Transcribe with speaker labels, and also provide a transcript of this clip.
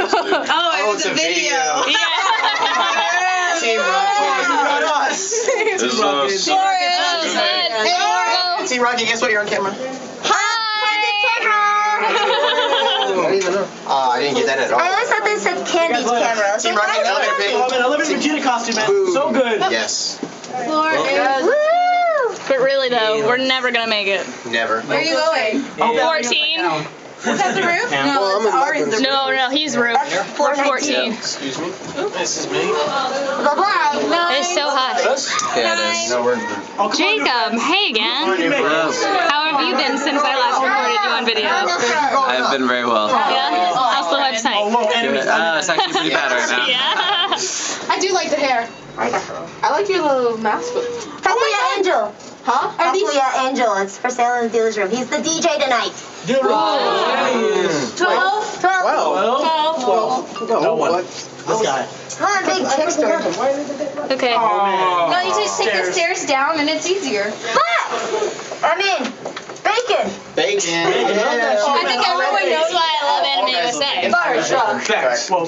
Speaker 1: Oh, it's a video.
Speaker 2: Yeah.
Speaker 1: Team Rocky. Team Rocky, guess what? You're on camera.
Speaker 3: I didn't even know.
Speaker 1: I didn't get that at all.
Speaker 4: I always thought they said Candy's camera.
Speaker 1: Team Rocky, elevator pig.
Speaker 3: Oh man, I love your Vegeta costume, man.
Speaker 1: Boom.
Speaker 3: So good.
Speaker 1: Yes.
Speaker 4: Woo!
Speaker 2: But really though, we're never gonna make it.
Speaker 1: Never.
Speaker 5: Where are you going?
Speaker 2: 14.
Speaker 5: Is that the roof? No, it's ours.
Speaker 2: No, he's roof. We're 14.
Speaker 1: Excuse me. This is me.
Speaker 4: Bye-bye.
Speaker 2: It's so hot.
Speaker 6: Yeah, it is.
Speaker 1: No, we're
Speaker 2: Jacob, hey again. How have you been since I last recorded you on video?
Speaker 6: I've been very well.
Speaker 2: Yeah? How's the website?
Speaker 6: Good. It's actually pretty bad right now.
Speaker 2: Yeah.
Speaker 5: I do like the hair. I like your little mask.
Speaker 4: Takuya Angel.
Speaker 5: Huh? Are these?
Speaker 4: Takuya Angel. It's for sale in the dealer's room. He's the DJ tonight.
Speaker 5: 12?
Speaker 4: 12.
Speaker 3: No one. This guy.
Speaker 4: Come on, big trickster.
Speaker 2: Okay.
Speaker 5: No, you just take the stairs down and it's easier.
Speaker 4: But, I mean, bacon.
Speaker 1: bacon.
Speaker 5: I think everyone knows why I love AnimeUSA.
Speaker 3: Facts.